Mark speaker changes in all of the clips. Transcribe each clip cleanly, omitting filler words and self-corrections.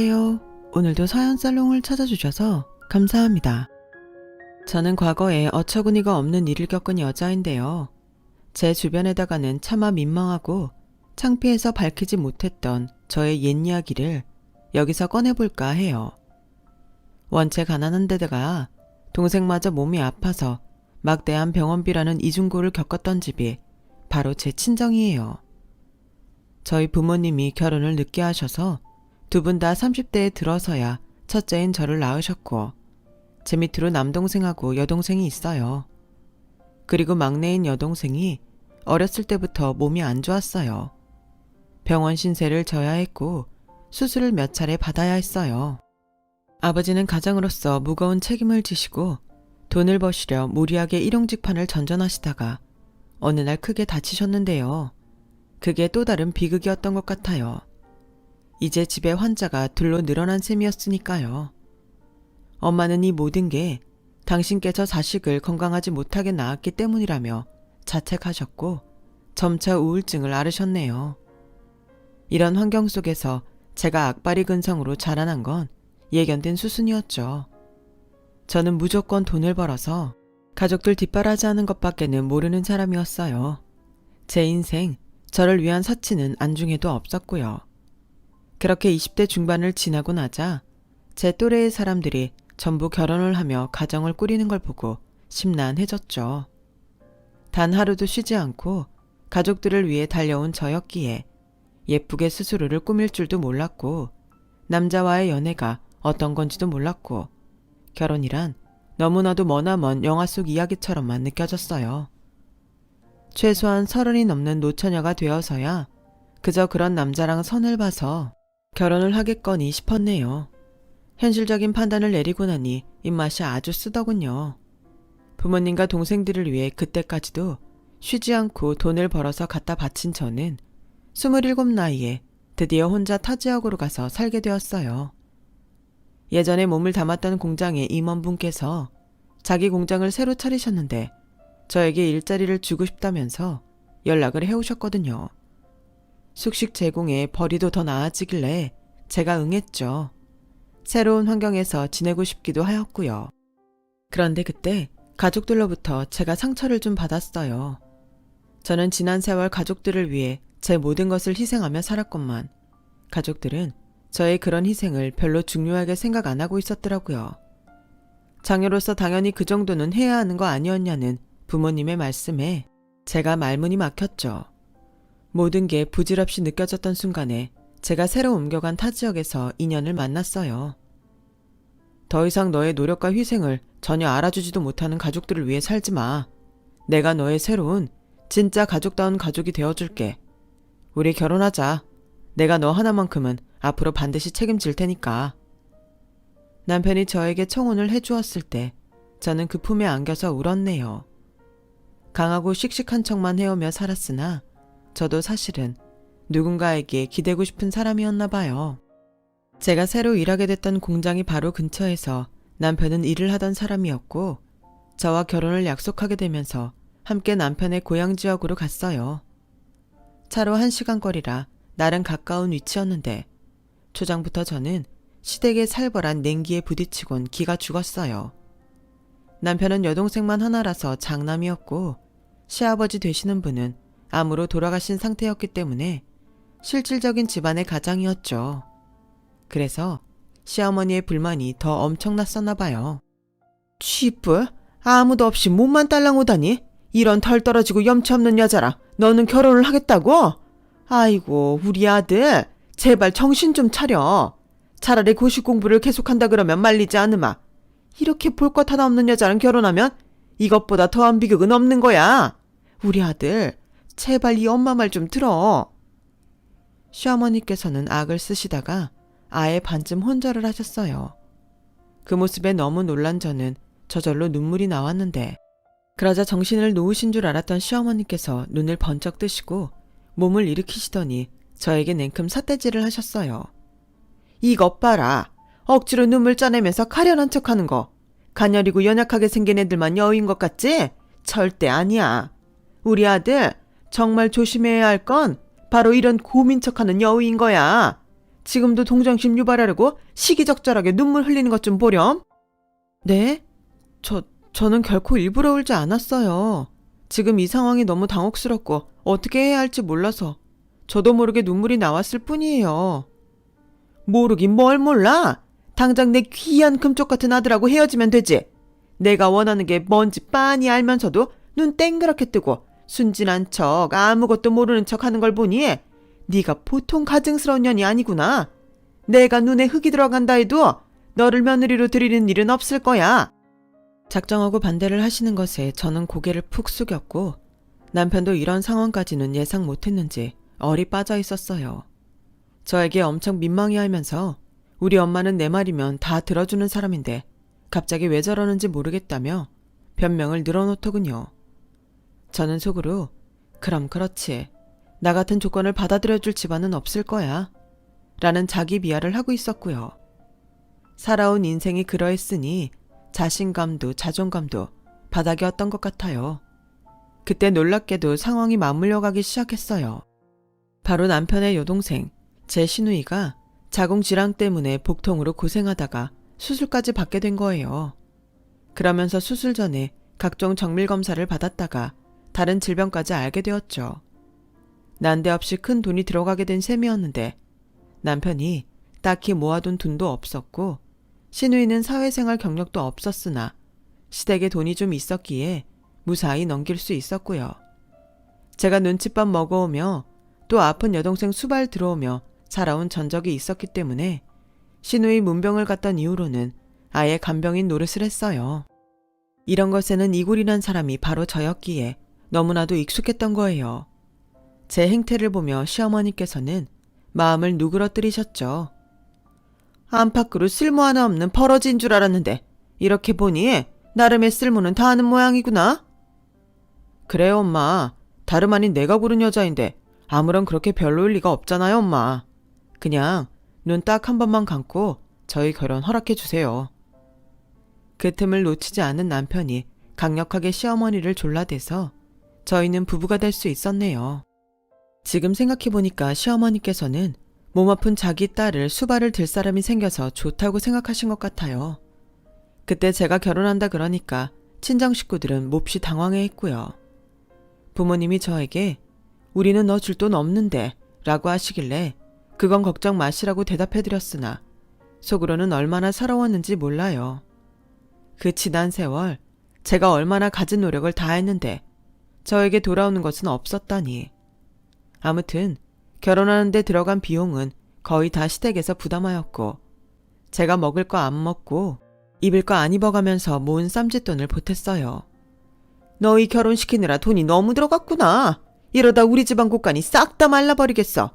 Speaker 1: 안녕하세요. 오늘도 사연살롱을 찾아주셔서 감사합니다. 저는 과거에 어처구니가 없는 일을 겪은 여자인데요. 제 주변에다가는 차마 민망하고 창피해서 밝히지 못했던 저의 옛 이야기를 여기서 꺼내볼까 해요. 원체 가난한 데다가 동생마저 몸이 아파서 막대한 병원비라는 이중고를 겪었던 집이 바로 제 친정이에요. 저희 부모님이 결혼을 늦게 하셔서 두 분 다 30대에 들어서야 첫째인 저를 낳으셨고 제 밑으로 남동생하고 여동생이 있어요. 그리고 막내인 여동생이 어렸을 때부터 몸이 안 좋았어요. 병원 신세를 져야 했고 수술을 몇 차례 받아야 했어요. 아버지는 가장으로서 무거운 책임을 지시고 돈을 버시려 무리하게 일용직판을 전전하시다가 어느 날 크게 다치셨는데요. 그게 또 다른 비극이었던 것 같아요. 이제 집에 환자가 둘로 늘어난 셈이었으니까요. 엄마는 이 모든 게 당신께서 자식을 건강하지 못하게 낳았기 때문이라며 자책하셨고 점차 우울증을 앓으셨네요. 이런 환경 속에서 제가 악바리 근성으로 자라난 건 예견된 수순이었죠. 저는 무조건 돈을 벌어서 가족들 뒷바라지하는 것밖에는 모르는 사람이었어요. 제 인생, 저를 위한 사치는 안중에도 없었고요. 그렇게 20대 중반을 지나고 나자 제 또래의 사람들이 전부 결혼을 하며 가정을 꾸리는 걸 보고 심란해졌죠. 단 하루도 쉬지 않고 가족들을 위해 달려온 저였기에 예쁘게 스스로를 꾸밀 줄도 몰랐고 남자와의 연애가 어떤 건지도 몰랐고 결혼이란 너무나도 머나먼 영화 속 이야기처럼만 느껴졌어요. 최소한 30이 넘는 노처녀가 되어서야 그저 그런 남자랑 선을 봐서 결혼을 하겠거니 싶었네요. 현실적인 판단을 내리고 나니 입맛이 아주 쓰더군요. 부모님과 동생들을 위해 그때까지도 쉬지 않고 돈을 벌어서 갖다 바친 저는 27 나이에 드디어 혼자 타 지역으로 가서 살게 되었어요. 예전에 몸을 담았던 공장의 임원분께서 자기 공장을 새로 차리셨는데 저에게 일자리를 주고 싶다면서 연락을 해오셨거든요. 숙식 제공에 벌이도 더 나아지길래 제가 응했죠. 새로운 환경에서 지내고 싶기도 하였고요. 그런데 그때 가족들로부터 제가 상처를 좀 받았어요. 저는 지난 세월 가족들을 위해 제 모든 것을 희생하며 살았건만 가족들은 저의 그런 희생을 별로 중요하게 생각 안 하고 있었더라고요. 자녀로서 당연히 그 정도는 해야 하는 거 아니었냐는 부모님의 말씀에 제가 말문이 막혔죠. 모든 게 부질없이 느껴졌던 순간에 제가 새로 옮겨간 타 지역에서 인연을 만났어요. 더 이상 너의 노력과 희생을 전혀 알아주지도 못하는 가족들을 위해 살지 마. 내가 너의 새로운 진짜 가족다운 가족이 되어줄게. 우리 결혼하자. 내가 너 하나만큼은 앞으로 반드시 책임질 테니까. 남편이 저에게 청혼을 해주었을 때 저는 그 품에 안겨서 울었네요. 강하고 씩씩한 척만 해오며 살았으나 저도 사실은 누군가에게 기대고 싶은 사람이었나 봐요. 제가 새로 일하게 됐던 공장이 바로 근처에서 남편은 일을 하던 사람이었고 저와 결혼을 약속하게 되면서 함께 남편의 고향 지역으로 갔어요. 차로 1시간 거리라 나름 가까운 위치였는데 초장부터 저는 시댁의 살벌한 냉기에 부딪히곤 기가 죽었어요. 남편은 여동생만 하나라서 장남이었고 시아버지 되시는 분은 암으로 돌아가신 상태였기 때문에 실질적인 집안의 가장이었죠. 그래서 시어머니의 불만이 더 엄청났었나 봐요. 취뿔? 아무도 없이 몸만 딸랑 오다니? 이런 털 떨어지고 염치 없는 여자랑 너는 결혼을 하겠다고? 아이고 우리 아들 제발 정신 좀 차려. 차라리 고시 공부를 계속한다 그러면 말리지 않으마. 이렇게 볼 것 하나 없는 여자랑 결혼하면 이것보다 더한 비극은 없는 거야. 우리 아들 제발 이 엄마 말 좀 들어. 시어머니께서는 악을 쓰시다가 아예 반쯤 혼절을 하셨어요. 그 모습에 너무 놀란 저는 저절로 눈물이 나왔는데 그러자 정신을 놓으신 줄 알았던 시어머니께서 눈을 번쩍 뜨시고 몸을 일으키시더니 저에게 냉큼 삿대질을 하셨어요. 이것 봐라. 억지로 눈물 짜내면서 가련한 척하는 거. 가녀리고 연약하게 생긴 애들만 여우인 것 같지? 절대 아니야. 우리 아들 정말 조심해야 할 건 바로 이런 고민 척하는 여우인 거야. 지금도 동정심 유발하려고 시기적절하게 눈물 흘리는 것 좀 보렴. 네? 저는 결코 일부러 울지 않았어요. 지금 이 상황이 너무 당혹스럽고 어떻게 해야 할지 몰라서 저도 모르게 눈물이 나왔을 뿐이에요. 모르긴 뭘 몰라? 당장 내 귀한 금쪽 같은 아들하고 헤어지면 되지. 내가 원하는 게 뭔지 빤히 알면서도 눈 땡그랗게 뜨고 순진한 척 아무것도 모르는 척 하는 걸 보니 네가 보통 가증스러운 년이 아니구나. 내가 눈에 흙이 들어간다 해도 너를 며느리로 들이는 일은 없을 거야. 작정하고 반대를 하시는 것에 저는 고개를 푹 숙였고 남편도 이런 상황까지는 예상 못했는지 얼이 빠져 있었어요. 저에게 엄청 민망해하면서 우리 엄마는 내 말이면 다 들어주는 사람인데 갑자기 왜 저러는지 모르겠다며 변명을 늘어놓더군요. 저는 속으로 그럼 그렇지. 나 같은 조건을 받아들여줄 집안은 없을 거야. 라는 자기 비하를 하고 있었고요. 살아온 인생이 그러했으니 자신감도 자존감도 바닥이었던 것 같아요. 그때 놀랍게도 상황이 맞물려가기 시작했어요. 바로 남편의 여동생, 제 시누이가 자궁질환 때문에 복통으로 고생하다가 수술까지 받게 된 거예요. 그러면서 수술 전에 각종 정밀검사를 받았다가 다른 질병까지 알게 되었죠. 난데없이 큰 돈이 들어가게 된 셈이었는데 남편이 딱히 모아둔 돈도 없었고 시누이는 사회생활 경력도 없었으나 시댁에 돈이 좀 있었기에 무사히 넘길 수 있었고요. 제가 눈칫밥 먹어오며 또 아픈 여동생 수발 들어오며 살아온 전적이 있었기 때문에 시누이 문병을 갔던 이후로는 아예 간병인 노릇을 했어요. 이런 것에는 이골이란 사람이 바로 저였기에 너무나도 익숙했던 거예요. 제 행태를 보며 시어머니께서는 마음을 누그러뜨리셨죠. 안팎으로 쓸모 하나 없는 버러지인 줄 알았는데 이렇게 보니 나름의 쓸모는 다 아는 모양이구나. 그래요 엄마. 다름 아닌 내가 고른 여자인데 아무런 그렇게 별로일 리가 없잖아요 엄마. 그냥 눈 딱 한 번만 감고 저희 결혼 허락해 주세요. 그 틈을 놓치지 않은 남편이 강력하게 시어머니를 졸라대서 저희는 부부가 될 수 있었네요. 지금 생각해보니까 시어머니께서는 몸 아픈 자기 딸을 수발을 들 사람이 생겨서 좋다고 생각하신 것 같아요. 그때 제가 결혼한다 그러니까 친정 식구들은 몹시 당황해했고요. 부모님이 저에게 우리는 너 줄 돈 없는데 라고 하시길래 그건 걱정 마시라고 대답해드렸으나 속으로는 얼마나 서러웠는지 몰라요. 그 지난 세월 제가 얼마나 가진 노력을 다했는데 저에게 돌아오는 것은 없었다니. 아무튼 결혼하는 데 들어간 비용은 거의 다 시댁에서 부담하였고 제가 먹을 거 안 먹고 입을 거 안 입어가면서 모은 쌈짓돈을 보탰어요. 너희 결혼시키느라 돈이 너무 들어갔구나. 이러다 우리 집안 곳간이 싹 다 말라버리겠어.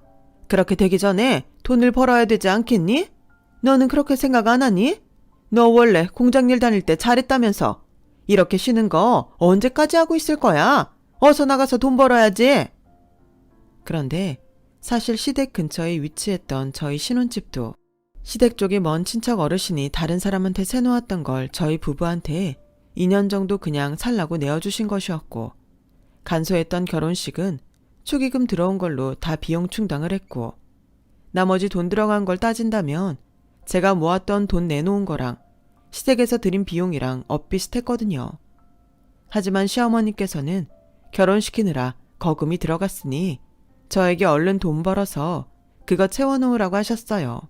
Speaker 1: 그렇게 되기 전에 돈을 벌어야 되지 않겠니? 너는 그렇게 생각 안 하니? 너 원래 공장일 다닐 때 잘했다면서. 이렇게 쉬는 거 언제까지 하고 있을 거야? 어서 나가서 돈 벌어야지. 그런데 사실 시댁 근처에 위치했던 저희 신혼집도 시댁 쪽이 먼 친척 어르신이 다른 사람한테 세놓았던 걸 저희 부부한테 2년 정도 그냥 살라고 내어주신 것이었고 간소했던 결혼식은 축의금 들어온 걸로 다 비용 충당을 했고 나머지 돈 들어간 걸 따진다면 제가 모았던 돈 내놓은 거랑 시댁에서 드린 비용이랑 엇비슷했거든요. 하지만 시어머니께서는 결혼시키느라 거금이 들어갔으니 저에게 얼른 돈 벌어서 그거 채워놓으라고 하셨어요.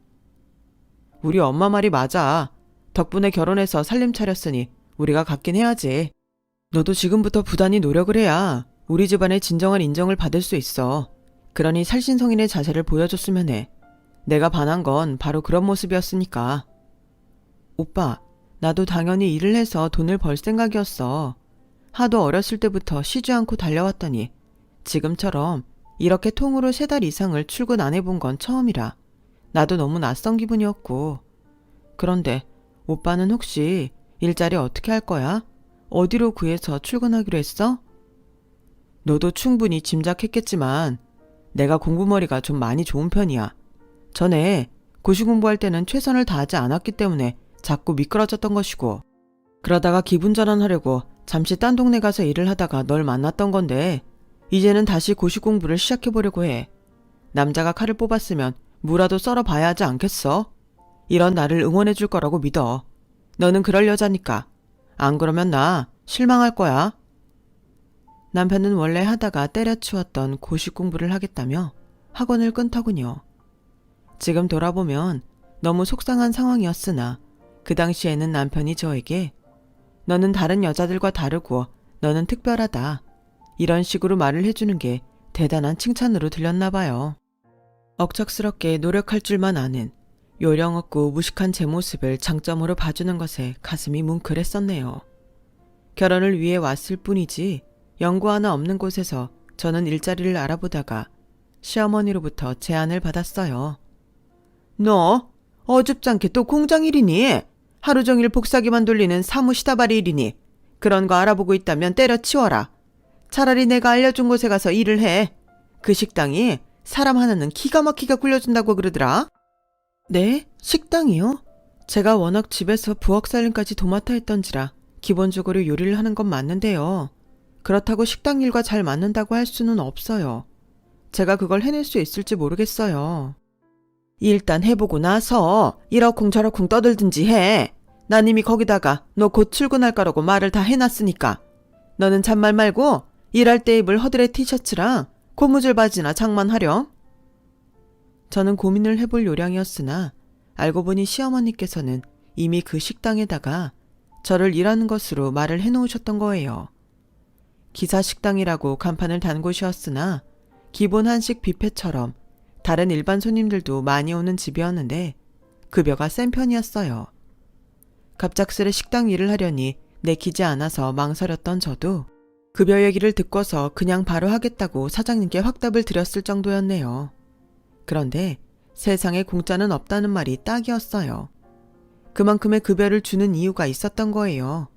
Speaker 1: 우리 엄마 말이 맞아. 덕분에 결혼해서 살림 차렸으니 우리가 갖긴 해야지. 너도 지금부터 부단히 노력을 해야 우리 집안의 진정한 인정을 받을 수 있어. 그러니 살신성인의 자세를 보여줬으면 해. 내가 반한 건 바로 그런 모습이었으니까. 오빠, 나도 당연히 일을 해서 돈을 벌 생각이었어. 하도 어렸을 때부터 쉬지 않고 달려왔더니 지금처럼 이렇게 통으로 3달 이상을 출근 안 해본 건 처음이라 나도 너무 낯선 기분이었고. 그런데 오빠는 혹시 일자리 어떻게 할 거야? 어디로 구해서 출근하기로 했어? 너도 충분히 짐작했겠지만 내가 공부머리가 좀 많이 좋은 편이야. 전에 고시 공부할 때는 최선을 다하지 않았기 때문에 자꾸 미끄러졌던 것이고 그러다가 기분 전환하려고 잠시 딴 동네 가서 일을 하다가 널 만났던 건데 이제는 다시 고시 공부를 시작해보려고 해. 남자가 칼을 뽑았으면 무라도 썰어봐야 하지 않겠어? 이런 나를 응원해줄 거라고 믿어. 너는 그럴 여자니까. 안 그러면 나 실망할 거야. 남편은 원래 하다가 때려치웠던 고시 공부를 하겠다며 학원을 끊더군요. 지금 돌아보면 너무 속상한 상황이었으나 그 당시에는 남편이 저에게 너는 다른 여자들과 다르고 너는 특별하다. 이런 식으로 말을 해주는 게 대단한 칭찬으로 들렸나 봐요. 억척스럽게 노력할 줄만 아는 요령 없고 무식한 제 모습을 장점으로 봐주는 것에 가슴이 뭉클했었네요. 결혼을 위해 왔을 뿐이지 연고 하나 없는 곳에서 저는 일자리를 알아보다가 시어머니로부터 제안을 받았어요. 너 어줍잖게 또 공장 일이니? 하루 종일 복사기만 돌리는 사무시다발이 일이니? 그런 거 알아보고 있다면 때려치워라. 차라리 내가 알려준 곳에 가서 일을 해. 그 식당이 사람 하나는 기가 막히게 굴려준다고 그러더라. 네? 식당이요? 제가 워낙 집에서 부엌 살림까지 도맡아 했던지라 기본적으로 요리를 하는 건 맞는데요. 그렇다고 식당 일과 잘 맞는다고 할 수는 없어요. 제가 그걸 해낼 수 있을지 모르겠어요. 일단 해보고 나서 이러쿵 저러쿵 떠들든지 해. 난 이미 거기다가 너 곧 출근할 거라고 말을 다 해놨으니까. 너는 잔말 말고 일할 때 입을 허드렛 티셔츠랑 고무줄 바지나 장만하렴. 저는 고민을 해볼 요량이었으나 알고 보니 시어머니께서는 이미 그 식당에다가 저를 일하는 것으로 말을 해놓으셨던 거예요. 기사 식당이라고 간판을 단 곳이었으나 기본 한식 뷔페처럼 다른 일반 손님들도 많이 오는 집이었는데 급여가 센 편이었어요. 갑작스레 식당 일을 하려니 내키지 않아서 망설였던 저도 급여 얘기를 듣고서 그냥 바로 하겠다고 사장님께 확답을 드렸을 정도였네요. 그런데 세상에 공짜는 없다는 말이 딱이었어요. 그만큼의 급여를 주는 이유가 있었던 거예요.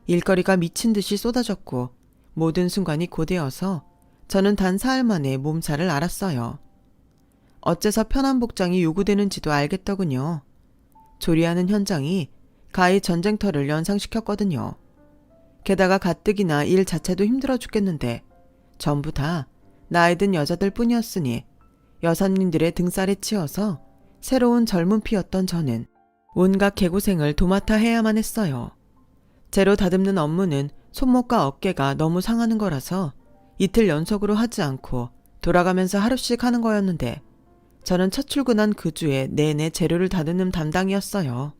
Speaker 1: 일거리가 미친 듯이 쏟아졌고 모든 순간이 고되어서 저는 단 사흘 만에 몸살을 앓았어요. 어째서 편한 복장이 요구되는지도 알겠더군요. 조리하는 현장이 가히 전쟁터를 연상시켰거든요. 게다가 가뜩이나 일 자체도 힘들어 죽겠는데 전부 다 나이 든 여자들 뿐이었으니 여사님들의 등살에 치여서 새로운 젊은 피였던 저는 온갖 개고생을 도맡아 해야만 했어요. 재료 다듬는 업무는 손목과 어깨가 너무 상하는 거라서 이틀 연속으로 하지 않고 돌아가면서 하루씩 하는 거였는데 저는 첫 출근한 그 주에 내내 재료를 다듬는 담당이었어요.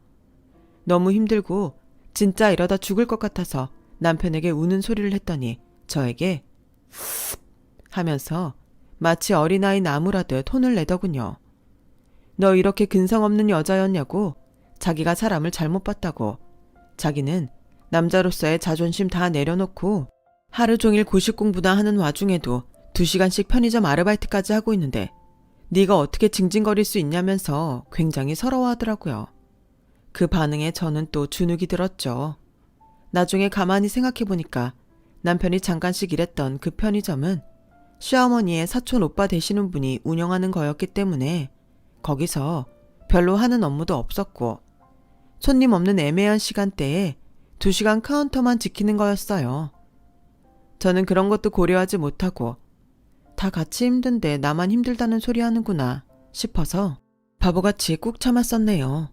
Speaker 1: 너무 힘들고 진짜 이러다 죽을 것 같아서 남편에게 우는 소리를 했더니 저에게 하면서 마치 어린아이 나무라듯 혼을 내더군요. 너 이렇게 근성 없는 여자였냐고. 자기가 사람을 잘못 봤다고. 자기는 남자로서의 자존심 다 내려놓고 하루 종일 고시 공부나 하는 와중에도 2시간씩 편의점 아르바이트까지 하고 있는데 네가 어떻게 징징거릴 수 있냐면서 굉장히 서러워하더라고요. 그 반응에 저는 또 주눅이 들었죠. 나중에 가만히 생각해보니까 남편이 잠깐씩 일했던 그 편의점은 시어머니의 사촌 오빠 되시는 분이 운영하는 거였기 때문에 거기서 별로 하는 업무도 없었고 손님 없는 애매한 시간대에 2시간 카운터만 지키는 거였어요. 저는 그런 것도 고려하지 못하고 다 같이 힘든데 나만 힘들다는 소리 하는구나 싶어서 바보같이 꾹 참았었네요.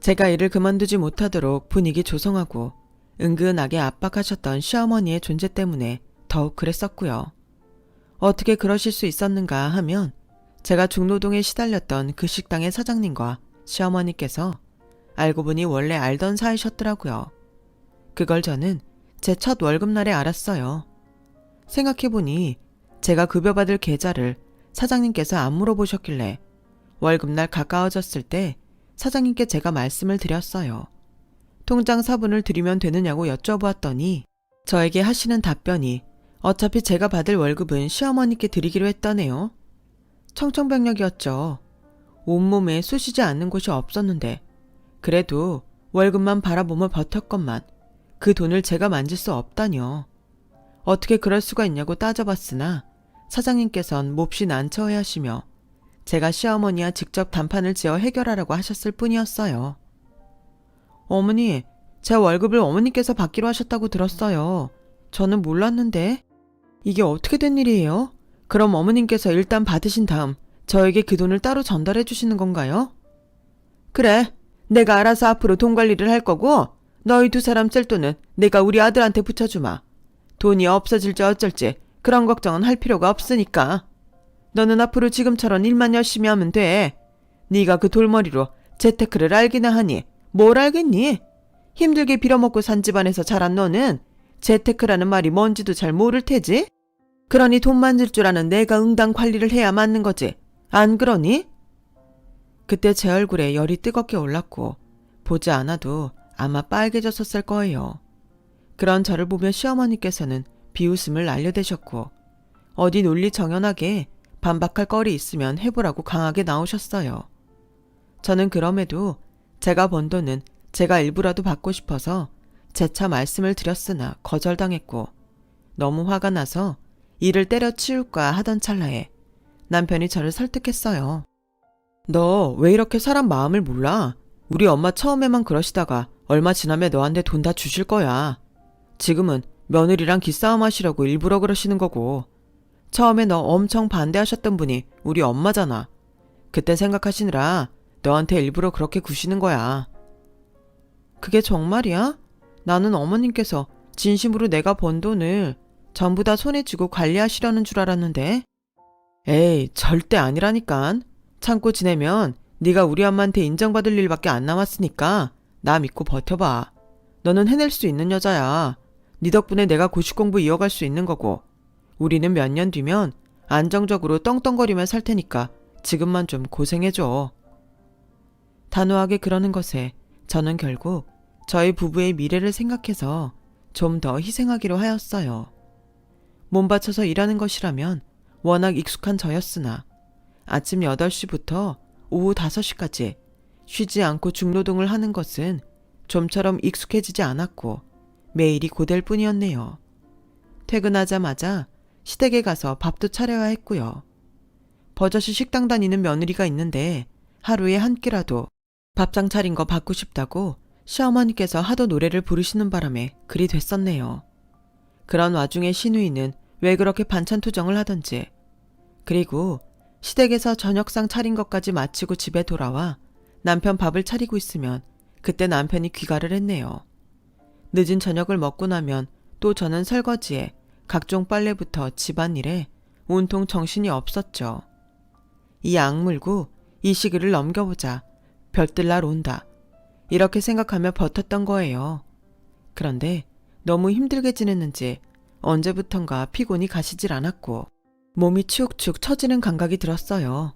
Speaker 1: 제가 일을 그만두지 못하도록 분위기 조성하고 은근하게 압박하셨던 시어머니의 존재 때문에 더욱 그랬었고요. 어떻게 그러실 수 있었는가 하면 제가 중노동에 시달렸던 그 식당의 사장님과 시어머니께서 알고 보니 원래 알던 사이셨더라고요. 그걸 저는 제 첫 월급날에 알았어요. 생각해보니 제가 급여받을 계좌를 사장님께서 안 물어보셨길래 월급날 가까워졌을 때 사장님께 제가 말씀을 드렸어요. 통장 사본을 드리면 되느냐고 여쭤보았더니 저에게 하시는 답변이 어차피 제가 받을 월급은 시어머니께 드리기로 했다네요. 청천벽력이었죠. 온몸에 쑤시지 않는 곳이 없었는데 그래도 월급만 바라보며 버텼건만 그 돈을 제가 만질 수 없다뇨. 어떻게 그럴 수가 있냐고 따져봤으나 사장님께선 몹시 난처해하시며 제가 시어머니와 직접 단판을 지어 해결하라고 하셨을 뿐이었어요. 어머니, 제 월급을 어머니께서 받기로 하셨다고 들었어요. 저는 몰랐는데. 이게 어떻게 된 일이에요? 그럼 어머님께서 일단 받으신 다음 저에게 그 돈을 따로 전달해 주시는 건가요? 그래, 내가 알아서 앞으로 돈 관리를 할 거고 너희 두 사람 쨘돈은 내가 우리 아들한테 붙여주마. 돈이 없어질지 어쩔지 그런 걱정은 할 필요가 없으니까. 너는 앞으로 지금처럼 일만 열심히 하면 돼. 네가 그 돌머리로 재테크를 알기나 하니 뭘 알겠니? 힘들게 빌어먹고 산 집안에서 자란 너는 재테크라는 말이 뭔지도 잘 모를 테지? 그러니 돈 만질 줄 아는 내가 응당 관리를 해야 맞는 거지. 안 그러니? 그때 제 얼굴에 열이 뜨겁게 올랐고 보지 않아도 아마 빨개졌었을 거예요. 그런 저를 보며 시어머니께서는 비웃음을 날려대셨고 어디 논리 정연하게 반박할 거리 있으면 해보라고 강하게 나오셨어요. 저는 그럼에도 제가 번 돈은 제가 일부라도 받고 싶어서 재차 말씀을 드렸으나 거절당했고 너무 화가 나서 이를 때려치울까 하던 찰나에 남편이 저를 설득했어요. 너 왜 이렇게 사람 마음을 몰라? 우리 엄마 처음에만 그러시다가 얼마 지나면 너한테 돈 다 주실 거야. 지금은 며느리랑 기싸움 하시려고 일부러 그러시는 거고 처음에 너 엄청 반대하셨던 분이 우리 엄마잖아. 그때 생각하시느라 너한테 일부러 그렇게 구시는 거야. 그게 정말이야? 나는 어머님께서 진심으로 내가 번 돈을 전부 다 손에 쥐고 관리하시려는 줄 알았는데. 에이, 절대 아니라니깐. 참고 지내면 네가 우리 엄마한테 인정받을 일밖에 안 남았으니까 나 믿고 버텨봐. 너는 해낼 수 있는 여자야. 네 덕분에 내가 고시 공부 이어갈 수 있는 거고 우리는 몇 년 뒤면 안정적으로 떵떵거리며 살 테니까 지금만 좀 고생해줘. 단호하게 그러는 것에 저는 결국 저희 부부의 미래를 생각해서 좀 더 희생하기로 하였어요. 몸 바쳐서 일하는 것이라면 워낙 익숙한 저였으나 아침 8시부터 오후 5시까지 쉬지 않고 중노동을 하는 것은 좀처럼 익숙해지지 않았고 매일이 고될 뿐이었네요. 퇴근하자마자 시댁에 가서 밥도 차려야 했고요. 버젓이 식당 다니는 며느리가 있는데 하루에 한 끼라도 밥상 차린 거 받고 싶다고 시어머니께서 하도 노래를 부르시는 바람에 그리 됐었네요. 그런 와중에 시누이는 왜 그렇게 반찬 투정을 하던지 그리고 시댁에서 저녁상 차린 것까지 마치고 집에 돌아와 남편 밥을 차리고 있으면 그때 남편이 귀가를 했네요. 늦은 저녁을 먹고 나면 또 저는 설거지에 각종 빨래부터 집안일에 온통 정신이 없었죠. 이 악물고 이 시기를 넘겨보자. 별뜰날 온다. 이렇게 생각하며 버텼던 거예요. 그런데 너무 힘들게 지냈는지 언제부턴가 피곤이 가시질 않았고 몸이 축축 처지는 감각이 들었어요.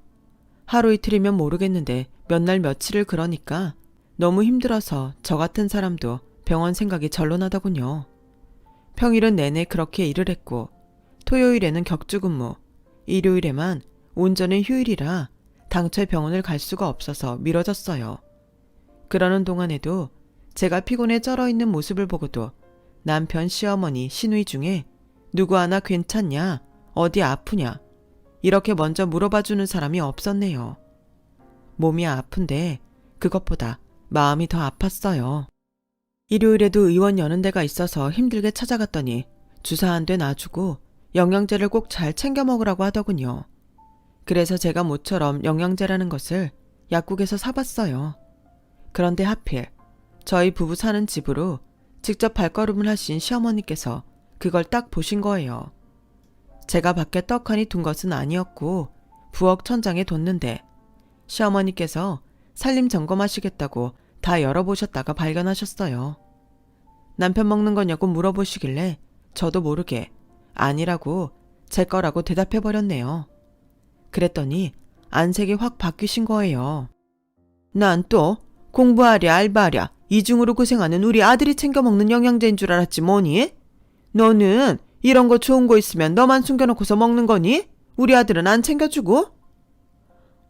Speaker 1: 하루 이틀이면 모르겠는데 몇 날 며칠을 그러니까 너무 힘들어서 저 같은 사람도 병원 생각이 절로 나더군요. 평일은 내내 그렇게 일을 했고 토요일에는 격주근무, 일요일에만 온전히 휴일이라 당초에 병원을 갈 수가 없어서 미뤄졌어요. 그러는 동안에도 제가 피곤에 쩔어있는 모습을 보고도 남편, 시어머니, 시누이 중에 누구 하나 괜찮냐, 어디 아프냐 이렇게 먼저 물어봐주는 사람이 없었네요. 몸이 아픈데 그것보다 마음이 더 아팠어요. 일요일에도 의원 여는 데가 있어서 힘들게 찾아갔더니 주사 한 대 놔주고 영양제를 꼭 잘 챙겨 먹으라고 하더군요. 그래서 제가 모처럼 영양제라는 것을 약국에서 사봤어요. 그런데 하필 저희 부부 사는 집으로 직접 발걸음을 하신 시어머니께서 그걸 딱 보신 거예요. 제가 밖에 떡하니 둔 것은 아니었고 부엌 천장에 뒀는데 시어머니께서 살림 점검하시겠다고 다 열어보셨다가 발견하셨어요. 남편 먹는 거냐고 물어보시길래 저도 모르게 아니라고 제 거라고 대답해버렸네요. 그랬더니 안색이 확 바뀌신 거예요. 난 또 공부하랴 알바하랴 이중으로 고생하는 우리 아들이 챙겨 먹는 영양제인 줄 알았지 뭐니? 너는 이런 거 좋은 거 있으면 너만 숨겨놓고서 먹는 거니? 우리 아들은 안 챙겨주고?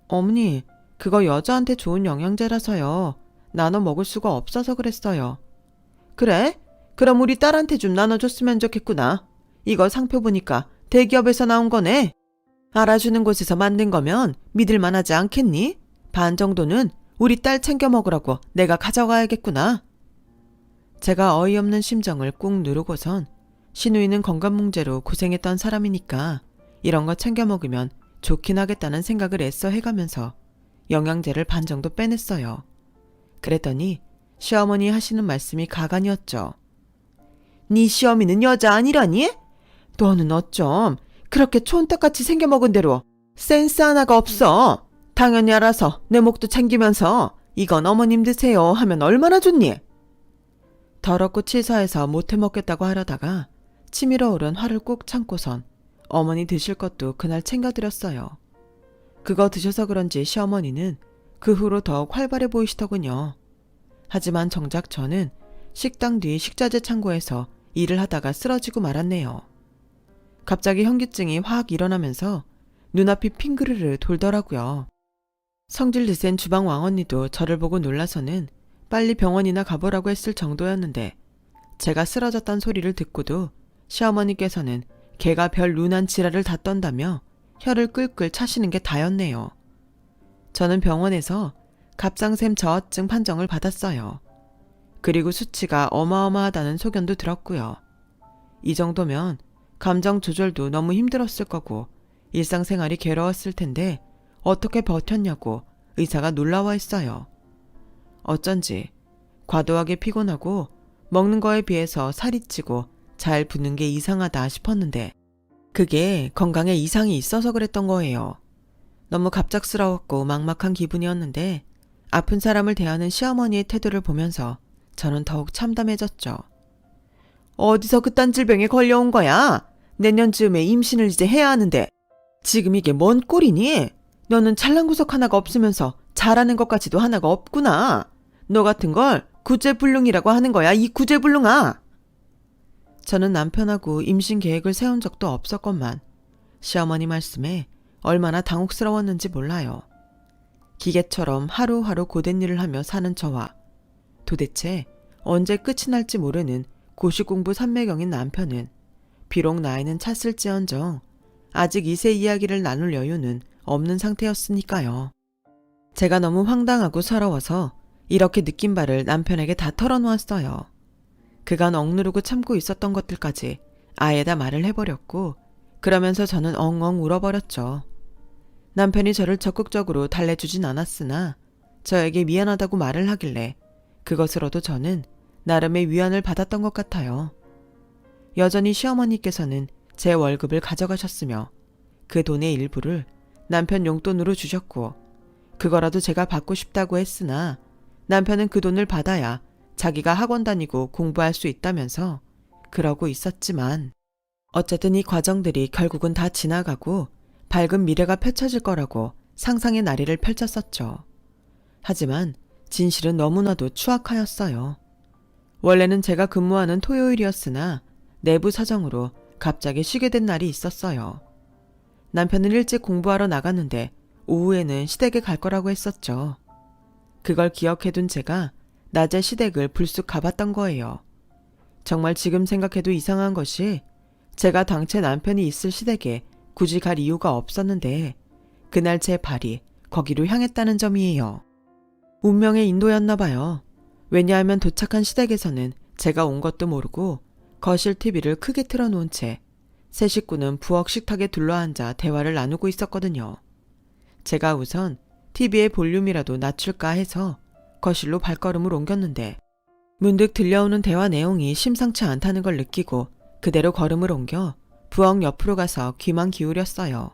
Speaker 1: 어머니, 그거 여자한테 좋은 영양제라서요. 나눠 먹을 수가 없어서 그랬어요. 그래? 그럼 우리 딸한테 좀 나눠줬으면 좋겠구나. 이거 상표 보니까 대기업에서 나온 거네. 알아주는 곳에서 만든 거면 믿을만하지 않겠니? 반 정도는 우리 딸 챙겨 먹으라고 내가 가져가야겠구나. 제가 어이없는 심정을 꾹 누르고선 시누이는 건강 문제로 고생했던 사람이니까 이런 거 챙겨 먹으면 좋긴 하겠다는 생각을 애써 해가면서 영양제를 반 정도 빼냈어요. 그랬더니 시어머니 하시는 말씀이 가관이었죠. 네 시어미는 여자 아니라니? 너는 어쩜 그렇게 촌떡같이 생겨먹은 대로 센스 하나가 없어. 당연히 알아서 내 목도 챙기면서 이건 어머님 드세요 하면 얼마나 좋니? 더럽고 치사해서 못해먹겠다고 하려다가 치밀어 오른 화를 꾹 참고선 어머니 드실 것도 그날 챙겨드렸어요. 그거 드셔서 그런지 시어머니는 그 후로 더욱 활발해 보이시더군요. 하지만 정작 저는 식당 뒤 식자재 창고에서 일을 하다가 쓰러지고 말았네요. 갑자기 현기증이 확 일어나면서 눈앞이 핑그르르 돌더라고요. 성질 드센 주방 왕언니도 저를 보고 놀라서는 빨리 병원이나 가보라고 했을 정도였는데 제가 쓰러졌단 소리를 듣고도 시어머니께서는 걔가 별 루난 지랄을 다 떤다며 혀를 끌끌 차시는 게 다였네요. 저는 병원에서 갑상샘 저하증 판정을 받았어요. 그리고 수치가 어마어마하다는 소견도 들었고요. 이 정도면 감정 조절도 너무 힘들었을 거고 일상생활이 괴로웠을 텐데 어떻게 버텼냐고 의사가 놀라워 했어요. 어쩐지 과도하게 피곤하고 먹는 거에 비해서 살이 찌고 잘 붓는 게 이상하다 싶었는데 그게 건강에 이상이 있어서 그랬던 거예요. 너무 갑작스러웠고 막막한 기분이었는데 아픈 사람을 대하는 시어머니의 태도를 보면서 저는 더욱 참담해졌죠. 어디서 그딴 질병에 걸려온 거야? 내년쯤에 임신을 이제 해야 하는데 지금 이게 뭔 꼴이니? 너는 찰랑구석 하나가 없으면서 잘하는 것까지도 하나가 없구나. 너 같은 걸 구제불능이라고 하는 거야, 이 구제불능아. 저는 남편하고 임신 계획을 세운 적도 없었건만 시어머니 말씀에 얼마나 당혹스러웠는지 몰라요. 기계처럼 하루하루 고된 일을 하며 사는 저와 도대체 언제 끝이 날지 모르는 고시공부 삼매경인 남편은 비록 나이는 찼을지언정 아직 이세 이야기를 나눌 여유는 없는 상태였으니까요. 제가 너무 황당하고 서러워서 이렇게 느낀 바를 남편에게 다 털어놓았어요. 그간 억누르고 참고 있었던 것들까지 아예 다 말을 해버렸고 그러면서 저는 엉엉 울어버렸죠. 남편이 저를 적극적으로 달래주진 않았으나 저에게 미안하다고 말을 하길래 그것으로도 저는 나름의 위안을 받았던 것 같아요. 여전히 시어머니께서는 제 월급을 가져가셨으며 그 돈의 일부를 남편 용돈으로 주셨고 그거라도 제가 받고 싶다고 했으나 남편은 그 돈을 받아야 자기가 학원 다니고 공부할 수 있다면서 그러고 있었지만 어쨌든 이 과정들이 결국은 다 지나가고 밝은 미래가 펼쳐질 거라고 상상의 나래를 펼쳤었죠. 하지만 진실은 너무나도 추악하였어요. 원래는 제가 근무하는 토요일이었으나 내부 사정으로 갑자기 쉬게 된 날이 있었어요. 남편은 일찍 공부하러 나갔는데 오후에는 시댁에 갈 거라고 했었죠. 그걸 기억해둔 제가 낮에 시댁을 불쑥 가봤던 거예요. 정말 지금 생각해도 이상한 것이 제가 당최 남편이 있을 시댁에 굳이 갈 이유가 없었는데 그날 제 발이 거기로 향했다는 점이에요. 운명의 인도였나 봐요. 왜냐하면 도착한 시댁에서는 제가 온 것도 모르고 거실 TV를 크게 틀어놓은 채 세 식구는 부엌 식탁에 둘러앉아 대화를 나누고 있었거든요. 제가 우선 TV의 볼륨이라도 낮출까 해서 거실로 발걸음을 옮겼는데 문득 들려오는 대화 내용이 심상치 않다는 걸 느끼고 그대로 걸음을 옮겨 부엌 옆으로 가서 귀만 기울였어요.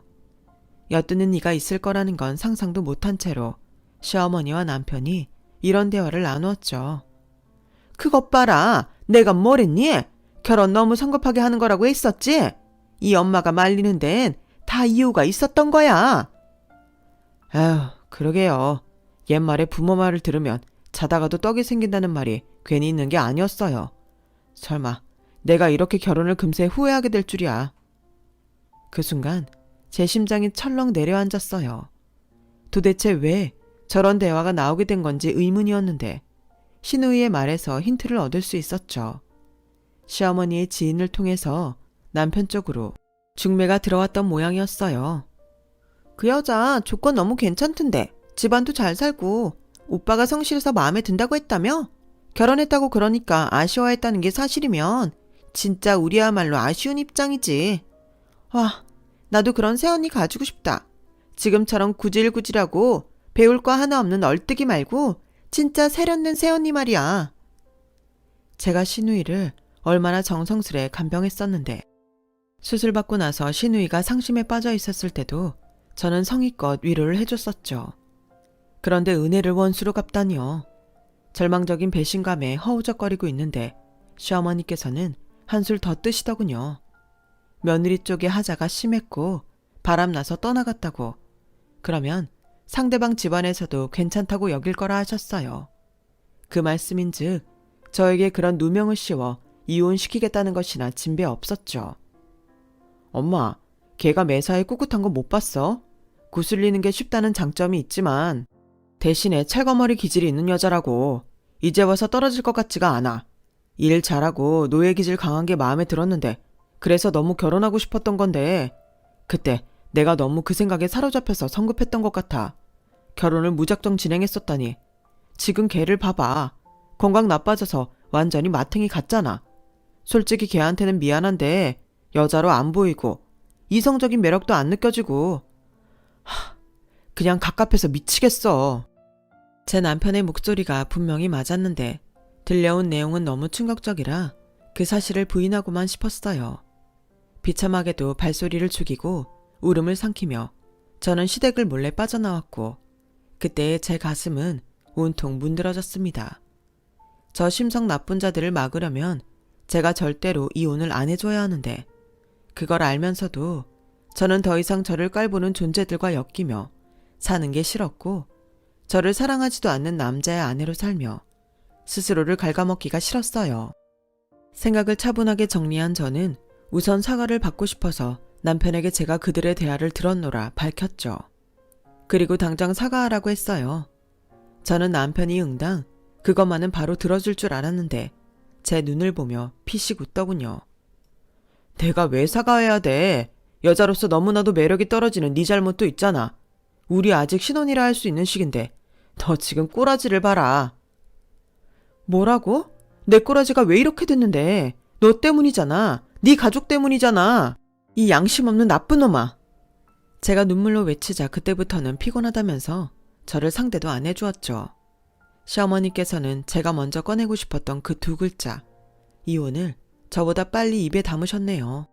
Speaker 1: 엿드는 이가 있을 거라는 건 상상도 못한 채로 시어머니와 남편이 이런 대화를 나누었죠. 그것 봐라. 내가 뭐랬니? 결혼 너무 성급하게 하는 거라고 했었지? 이 엄마가 말리는 데엔 다 이유가 있었던 거야. 에휴, 그러게요. 옛말에 부모 말을 들으면 자다가도 떡이 생긴다는 말이 괜히 있는 게 아니었어요. 설마 내가 이렇게 결혼을 금세 후회하게 될 줄이야. 그 순간 제 심장이 철렁 내려앉았어요. 도대체 왜 저런 대화가 나오게 된 건지 의문이었는데 신우이의 말에서 힌트를 얻을 수 있었죠. 시어머니의 지인을 통해서 남편 쪽으로 중매가 들어왔던 모양이었어요. 그 여자 조건 너무 괜찮던데 집안도 잘 살고 오빠가 성실해서 마음에 든다고 했다며? 결혼했다고 그러니까 아쉬워했다는 게 사실이면 진짜 우리야말로 아쉬운 입장이지. 와, 나도 그런 새언니 가지고 싶다. 지금처럼 구질구질하고 배울 거 하나 없는 얼뜨기 말고 진짜 세련된 새언니 말이야. 제가 신우이를 얼마나 정성스레 간병했었는데 수술받고 나서 신우이가 상심에 빠져 있었을 때도 저는 성의껏 위로를 해줬었죠. 그런데 은혜를 원수로 갚다니요. 절망적인 배신감에 허우적거리고 있는데 시어머니께서는 한술 더 뜨시더군요. 며느리 쪽의 하자가 심했고 바람나서 떠나갔다고. 그러면 상대방 집안에서도 괜찮다고 여길 거라 하셨어요. 그 말씀인즉 저에게 그런 누명을 씌워 이혼시키겠다는 것이나 진배 없었죠. 엄마, 걔가 매사에 꿋꿋한 거 못 봤어? 구슬리는 게 쉽다는 장점이 있지만 대신에 찰거머리 기질이 있는 여자라고. 이제 와서 떨어질 것 같지가 않아. 일 잘하고 노예 기질 강한 게 마음에 들었는데 그래서 너무 결혼하고 싶었던 건데 그때 내가 너무 그 생각에 사로잡혀서 성급했던 것 같아. 결혼을 무작정 진행했었다니. 지금 걔를 봐봐. 건강 나빠져서 완전히 마탱이 갔잖아. 솔직히 걔한테는 미안한데 여자로 안 보이고 이성적인 매력도 안 느껴지고 그냥 갑갑해서 미치겠어. 제 남편의 목소리가 분명히 맞았는데 들려온 내용은 너무 충격적이라 그 사실을 부인하고만 싶었어요. 비참하게도 발소리를 죽이고 울음을 삼키며 저는 시댁을 몰래 빠져나왔고 그때 제 가슴은 온통 문드러졌습니다. 저 심성 나쁜 자들을 막으려면 제가 절대로 이혼을 안 해줘야 하는데 그걸 알면서도 저는 더 이상 저를 깔보는 존재들과 엮이며 사는 게 싫었고 저를 사랑하지도 않는 남자의 아내로 살며 스스로를 갉아먹기가 싫었어요. 생각을 차분하게 정리한 저는 우선 사과를 받고 싶어서 남편에게 제가 그들의 대화를 들었노라 밝혔죠. 그리고 당장 사과하라고 했어요. 저는 남편이 응당 그것만은 바로 들어줄 줄 알았는데 제 눈을 보며 피식 웃더군요. 내가 왜 사과해야 돼? 여자로서 너무나도 매력이 떨어지는 네 잘못도 있잖아. 우리 아직 신혼이라 할 수 있는 시기인데 너 지금 꼬라지를 봐라. 뭐라고? 내 꼬라지가 왜 이렇게 됐는데? 너 때문이잖아. 네 가족 때문이잖아. 이 양심 없는 나쁜 놈아. 제가 눈물로 외치자 그때부터는 피곤하다면서 저를 상대도 안 해주었죠. 시어머니께서는 제가 먼저 꺼내고 싶었던 그 두 글자 이혼을 저보다 빨리 입에 담으셨네요.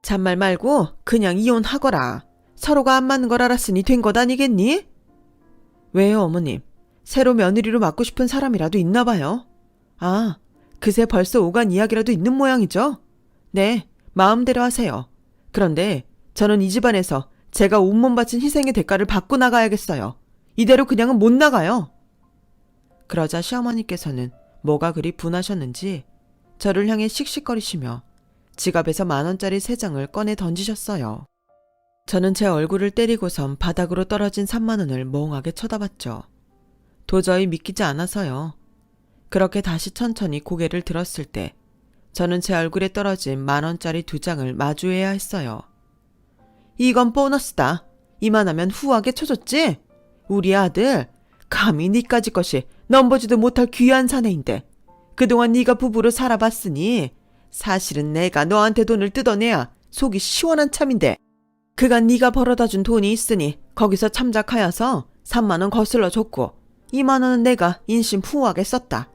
Speaker 1: 잔말 말고 그냥 이혼하거라. 서로가 안 맞는 걸 알았으니 된 것 아니겠니? 왜요 어머님? 새로 며느리로 맡고 싶은 사람이라도 있나 봐요. 아, 그새 벌써 오간 이야기라도 있는 모양이죠? 네, 마음대로 하세요. 그런데 저는 이 집안에서 제가 온몸 바친 희생의 대가를 받고 나가야겠어요. 이대로 그냥은 못 나가요. 그러자 시어머니께서는 뭐가 그리 분하셨는지 저를 향해 씩씩거리시며 지갑에서 10,000원짜리 3장을 꺼내 던지셨어요. 저는 제 얼굴을 때리고선 바닥으로 떨어진 30,000원을 멍하게 쳐다봤죠. 도저히 믿기지 않아서요. 그렇게 다시 천천히 고개를 들었을 때 저는 제 얼굴에 떨어진 10,000원짜리 2장을 마주해야 했어요. 이건 보너스다. 이만하면 후하게 쳐줬지? 우리 아들 감히 니까지 것이 넘보지도 못할 귀한 사내인데 그동안 네가 부부로 살아봤으니 사실은 내가 너한테 돈을 뜯어내야 속이 시원한 참인데 그간 네가 벌어다준 돈이 있으니 거기서 참작하여서 30,000원 거슬러 줬고 20,000원은 내가 인심 후하게 썼다.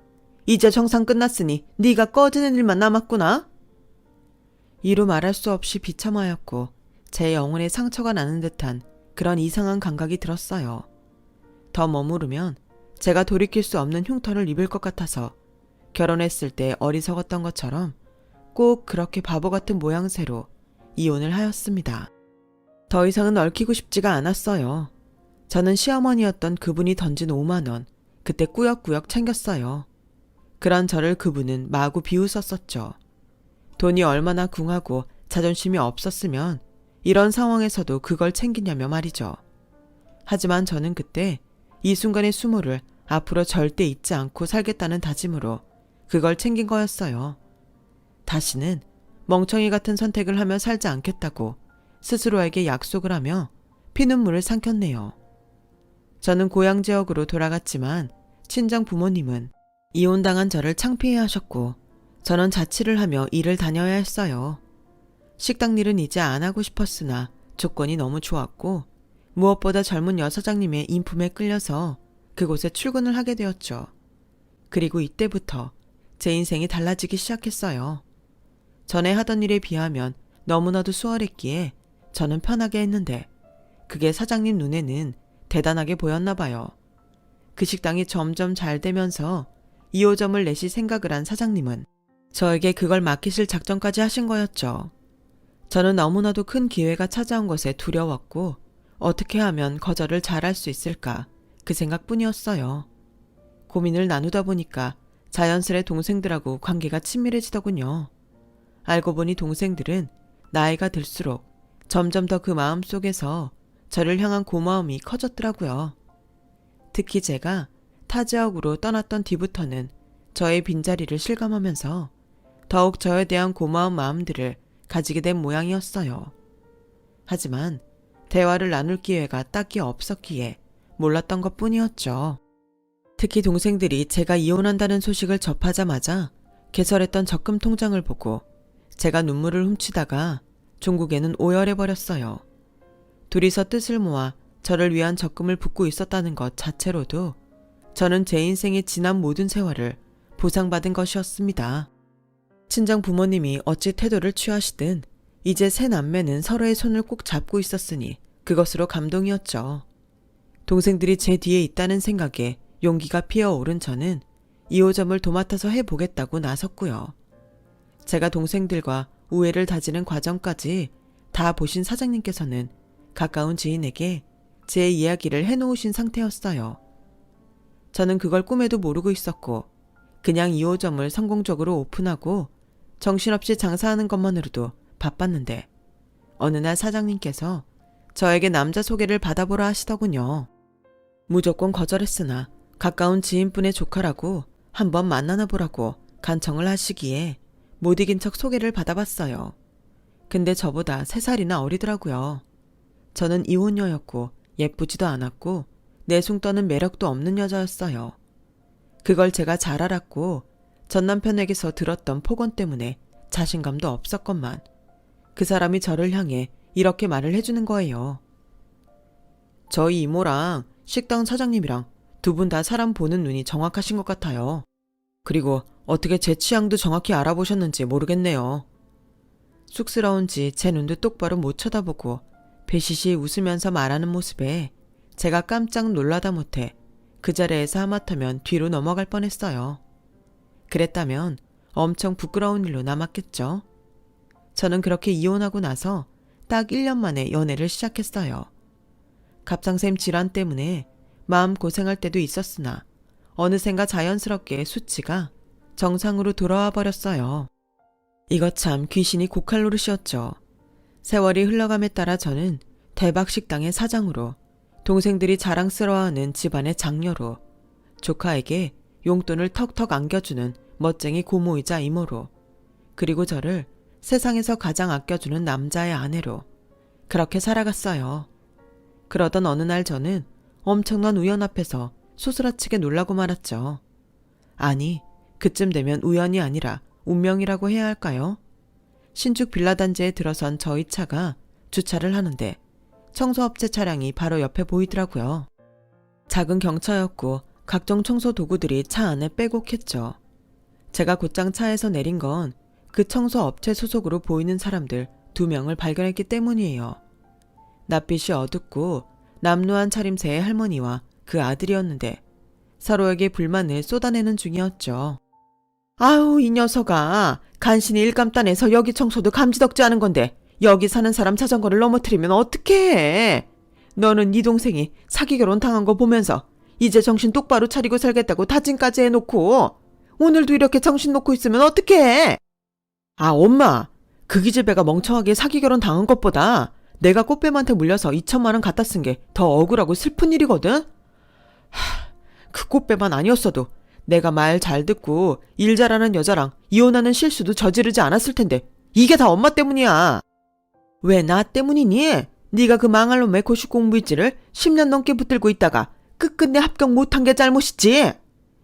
Speaker 1: 이제 정상 끝났으니 네가 꺼지는 일만 남았구나. 이루 말할 수 없이 비참하였고 제 영혼에 상처가 나는 듯한 그런 이상한 감각이 들었어요. 더 머무르면 제가 돌이킬 수 없는 흉터를 입을 것 같아서 결혼했을 때 어리석었던 것처럼 꼭 그렇게 바보 같은 모양새로 이혼을 하였습니다. 더 이상은 얽히고 싶지가 않았어요. 저는 시어머니였던 그분이 던진 50,000원 그때 꾸역꾸역 챙겼어요. 그런 저를 그분은 마구 비웃었었죠. 돈이 얼마나 궁하고 자존심이 없었으면 이런 상황에서도 그걸 챙기냐며 말이죠. 하지만 저는 그때 이 순간의 수모를 앞으로 절대 잊지 않고 살겠다는 다짐으로 그걸 챙긴 거였어요. 다시는 멍청이 같은 선택을 하며 살지 않겠다고 스스로에게 약속을 하며 피눈물을 삼켰네요. 저는 고향 지역으로 돌아갔지만 친정 부모님은 이혼당한 저를 창피해 하셨고 저는 자취를 하며 일을 다녀야 했어요. 식당 일은 이제 안 하고 싶었으나 조건이 너무 좋았고 무엇보다 젊은 여사장님의 인품에 끌려서 그곳에 출근을 하게 되었죠. 그리고 이때부터 제 인생이 달라지기 시작했어요. 전에 하던 일에 비하면 너무나도 수월했기에 저는 편하게 했는데 그게 사장님 눈에는 대단하게 보였나 봐요. 그 식당이 점점 잘 되면서 2호점을 내실 생각을 한 사장님은 저에게 그걸 맡기실 작정까지 하신 거였죠. 저는 너무나도 큰 기회가 찾아온 것에 두려웠고 어떻게 하면 거절을 잘할 수 있을까 그 생각뿐이었어요. 고민을 나누다 보니까 자연스레 동생들하고 관계가 친밀해지더군요. 알고 보니 동생들은 나이가 들수록 점점 더 그 마음속에서 저를 향한 고마움이 커졌더라고요. 특히 제가 타 지역으로 떠났던 뒤부터는 저의 빈자리를 실감하면서 더욱 저에 대한 고마운 마음들을 가지게 된 모양이었어요. 하지만 대화를 나눌 기회가 딱히 없었기에 몰랐던 것뿐이었죠. 특히 동생들이 제가 이혼한다는 소식을 접하자마자 개설했던 적금 통장을 보고 제가 눈물을 훔치다가 종국에는 오열해버렸어요. 둘이서 뜻을 모아 저를 위한 적금을 붓고 있었다는 것 자체로도 저는 제 인생의 지난 모든 세월을 보상받은 것이었습니다. 친정 부모님이 어찌 태도를 취하시든 이제 새 남매는 서로의 손을 꼭 잡고 있었으니 그것으로 감동이었죠. 동생들이 제 뒤에 있다는 생각에 용기가 피어오른 저는 2호점을 도맡아서 해보겠다고 나섰고요. 제가 동생들과 우애를 다지는 과정까지 다 보신 사장님께서는 가까운 지인에게 제 이야기를 해놓으신 상태였어요. 저는 그걸 꿈에도 모르고 있었고 그냥 2호점을 성공적으로 오픈하고 정신없이 장사하는 것만으로도 바빴는데 어느 날 사장님께서 저에게 남자 소개를 받아보라 하시더군요. 무조건 거절했으나 가까운 지인분의 조카라고 한번 만나나 보라고 간청을 하시기에 못 이긴 척 소개를 받아봤어요. 근데 저보다 3살이나 어리더라고요. 저는 이혼녀였고 예쁘지도 않았고 내숭 떠는 매력도 없는 여자였어요. 그걸 제가 잘 알았고 전 남편에게서 들었던 폭언 때문에 자신감도 없었건만 그 사람이 저를 향해 이렇게 말을 해주는 거예요. 저희 이모랑 식당 사장님이랑 두 분 다 사람 보는 눈이 정확하신 것 같아요. 그리고 어떻게 제 취향도 정확히 알아보셨는지 모르겠네요. 쑥스러운지 제 눈도 똑바로 못 쳐다보고 배시시 웃으면서 말하는 모습에 제가 깜짝 놀라다 못해 그 자리에서 하마터면 뒤로 넘어갈 뻔했어요. 그랬다면 엄청 부끄러운 일로 남았겠죠. 저는 그렇게 이혼하고 나서 딱 1년 만에 연애를 시작했어요. 갑상샘 질환 때문에 마음고생할 때도 있었으나 어느샌가 자연스럽게 수치가 정상으로 돌아와 버렸어요. 이거 참 귀신이 고칼 노릇이었죠. 세월이 흘러감에 따라 저는 대박 식당의 사장으로, 동생들이 자랑스러워하는 집안의 장녀로, 조카에게 용돈을 턱턱 안겨주는 멋쟁이 고모이자 이모로, 그리고 저를 세상에서 가장 아껴주는 남자의 아내로 그렇게 살아갔어요. 그러던 어느 날 저는 엄청난 우연 앞에서 소스라치게 놀라고 말았죠. 아니, 그쯤 되면 우연이 아니라 운명이라고 해야 할까요? 신축 빌라 단지에 들어선 저희 차가 주차를 하는데 청소업체 차량이 바로 옆에 보이더라고요. 작은 경차였고 각종 청소 도구들이 차 안에 빼곡했죠. 제가 곧장 차에서 내린 건 그 청소업체 소속으로 보이는 사람들 2명을 발견했기 때문이에요. 낯빛이 어둡고 남루한 차림새의 할머니와 그 아들이었는데 서로에게 불만을 쏟아내는 중이었죠. 아우, 이 녀석아, 간신히 일감 따내서 여기 청소도 감지덕지 하는 건데 여기 사는 사람 자전거를 넘어뜨리면 어떡해. 너는 네 동생이 사기 결혼 당한 거 보면서 이제 정신 똑바로 차리고 살겠다고 다짐까지 해놓고 오늘도 이렇게 정신 놓고 있으면 어떡해. 아, 엄마, 그 기집애가 멍청하게 사기 결혼 당한 것보다 내가 꽃뱀한테 물려서 2천만 원 갖다 쓴 게 더 억울하고 슬픈 일이거든. 그 꽃뱀만 아니었어도 내가 말 잘 듣고 일 잘하는 여자랑 이혼하는 실수도 저지르지 않았을 텐데 이게 다 엄마 때문이야. 왜 나 때문이니? 네가 그 망할 놈의 고시 공부일지를 10년 넘게 붙들고 있다가 끝끝내 합격 못한 게 잘못이지.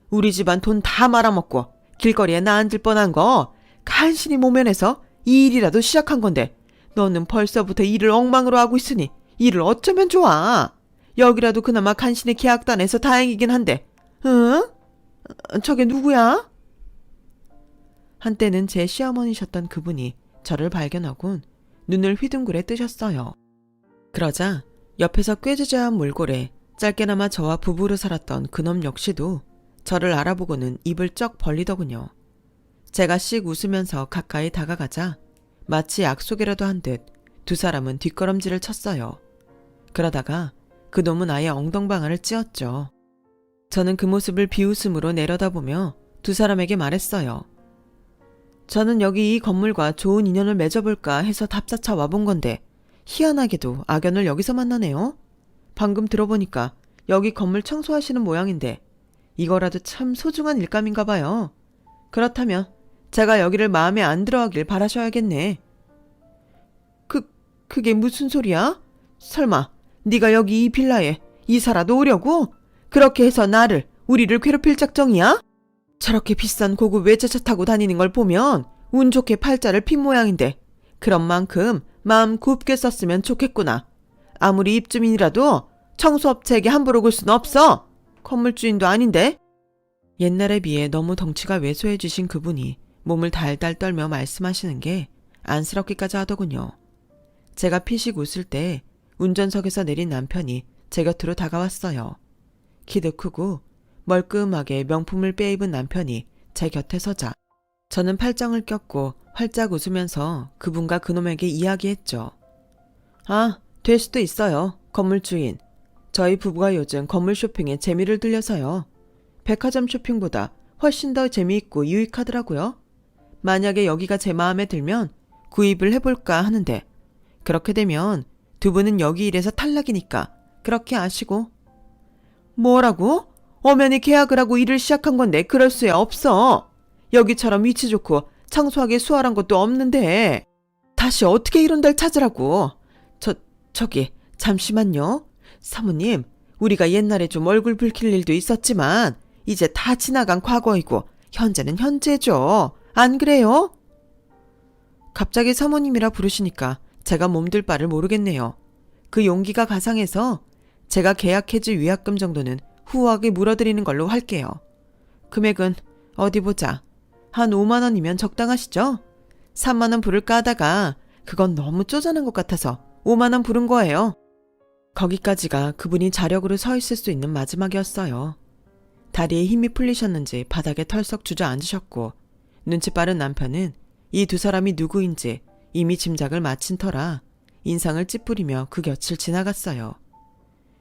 Speaker 1: 우리 집안 돈 다 말아먹고 길거리에 나 앉을 뻔한 거 간신히 모면해서 이 일이라도 시작한 건데 너는 벌써부터 일을 엉망으로 하고 있으니 일을 어쩌면 좋아. 여기라도 그나마 간신히 계약도 안 해서 다행이긴 한데. 응? 저게 누구야? 한때는 제 시어머니셨던 그분이 저를 발견하곤 눈을 휘둥그레 뜨셨어요. 그러자 옆에서 꾀지저한 몰골에 짧게나마 저와 부부로 살았던 그놈 역시도 저를 알아보고는 입을 쩍 벌리더군요. 제가 씩 웃으면서 가까이 다가가자 마치 약속이라도 한 듯 두 사람은 뒷걸음질을 쳤어요. 그러다가 그놈은 아예 엉덩방아를 찧었죠. 저는 그 모습을 비웃음으로 내려다보며 두 사람에게 말했어요. 저는 여기 이 건물과 좋은 인연을 맺어볼까 해서 답사차 와본 건데 희한하게도 악연을 여기서 만나네요. 방금 들어보니까 여기 건물 청소하시는 모양인데 이거라도 참 소중한 일감인가 봐요. 그렇다면 제가 여기를 마음에 안 들어하길 바라셔야겠네. 그게 무슨 소리야? 설마 네가 여기 이 빌라에 이사라도 오려고? 그렇게 해서 우리를 괴롭힐 작정이야? 저렇게 비싼 고급 외제차 타고 다니는 걸 보면 운 좋게 팔자를 핀 모양인데 그런 만큼 마음 곱게 썼으면 좋겠구나. 아무리 입주민이라도 청소업체에게 함부로 굴 순 없어. 건물주인도 아닌데. 옛날에 비해 너무 덩치가 왜소해지신 그분이 몸을 달달 떨며 말씀하시는 게 안쓰럽기까지 하더군요. 제가 피식 웃을 때 운전석에서 내린 남편이 제 곁으로 다가왔어요. 키도 크고 멀끔하게 명품을 빼입은 남편이 제 곁에 서자 저는 팔짱을 꼈고 활짝 웃으면서 그분과 그놈에게 이야기했죠. 아, 될 수도 있어요. 건물주인. 저희 부부가 요즘 건물 쇼핑에 재미를 들려서요. 백화점 쇼핑보다 훨씬 더 재미있고 유익하더라고요. 만약에 여기가 제 마음에 들면 구입을 해볼까 하는데 그렇게 되면 두 분은 여기 일에서 탈락이니까 그렇게 아시고. 뭐라고? 엄연히 계약을 하고 일을 시작한 건데 그럴 수야 없어. 여기처럼 위치 좋고 청소하기 수월한 것도 없는데 다시 어떻게 이런 데를 찾으라고. 저기 잠시만요. 사모님, 우리가 옛날에 좀 얼굴 붉힐 일도 있었지만 이제 다 지나간 과거이고 현재는 현재죠. 안 그래요? 갑자기 사모님이라 부르시니까 제가 몸둘 바를 모르겠네요. 그 용기가 가상해서 제가 계약해줄 위약금 정도는 후하게 물어드리는 걸로 할게요. 금액은 어디 보자. 한 5만 원이면 적당하시죠? 3만 원 부를까 하다가 그건 너무 쪼잔한 것 같아서 5만 원 부른 거예요. 거기까지가 그분이 자력으로 서 있을 수 있는 마지막이었어요. 다리에 힘이 풀리셨는지 바닥에 털썩 주저앉으셨고 눈치 빠른 남편은 이 두 사람이 누구인지 이미 짐작을 마친 터라 인상을 찌푸리며 그 곁을 지나갔어요.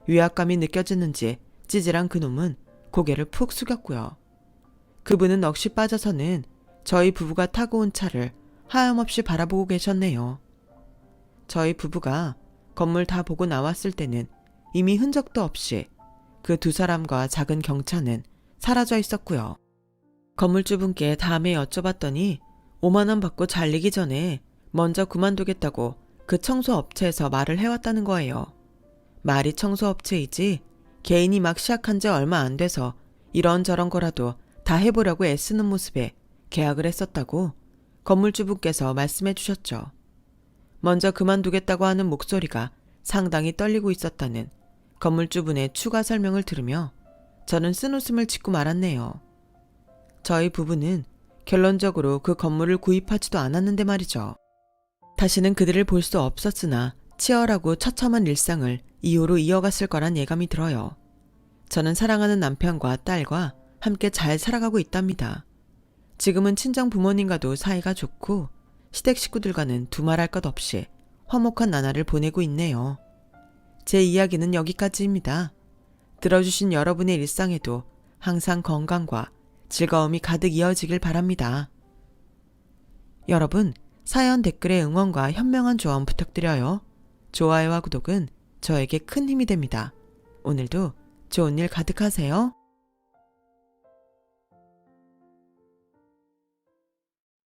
Speaker 1: 위압감이 느껴지는지 찌질한 그놈은 고개를 푹 숙였고요. 그분은 넋이 빠져서는 저희 부부가 타고 온 차를 하염없이 바라보고 계셨네요. 저희 부부가 건물 다 보고 나왔을 때는 이미 흔적도 없이 그 두 사람과 작은 경차는 사라져 있었고요. 건물주분께 다음에 여쭤봤더니 5만 원 받고 잘리기 전에 먼저 그만두겠다고 그 청소업체에서 말을 해왔다는 거예요. 말이 청소업체이지 개인이 막 시작한 지 얼마 안 돼서 이런저런 거라도 다 해보려고 애쓰는 모습에 계약을 했었다고 건물주분께서 말씀해 주셨죠. 먼저 그만두겠다고 하는 목소리가 상당히 떨리고 있었다는 건물주분의 추가 설명을 들으며 저는 쓴웃음을 짓고 말았네요. 저희 부부는 결론적으로 그 건물을 구입하지도 않았는데 말이죠. 다시는 그들을 볼 수 없었으나 치열하고 처참한 일상을 이후로 이어갔을 거란 예감이 들어요. 저는 사랑하는 남편과 딸과 함께 잘 살아가고 있답니다. 지금은 친정 부모님과도 사이가 좋고 시댁 식구들과는 두말할 것 없이 화목한 나날을 보내고 있네요. 제 이야기는 여기까지입니다. 들어주신 여러분의 일상에도 항상 건강과 즐거움이 가득 이어지길 바랍니다. 여러분, 사연 댓글에 응원과 현명한 조언 부탁드려요. 좋아요와 구독은 저에게 큰 힘이 됩니다. 오늘도 좋은 일 가득하세요.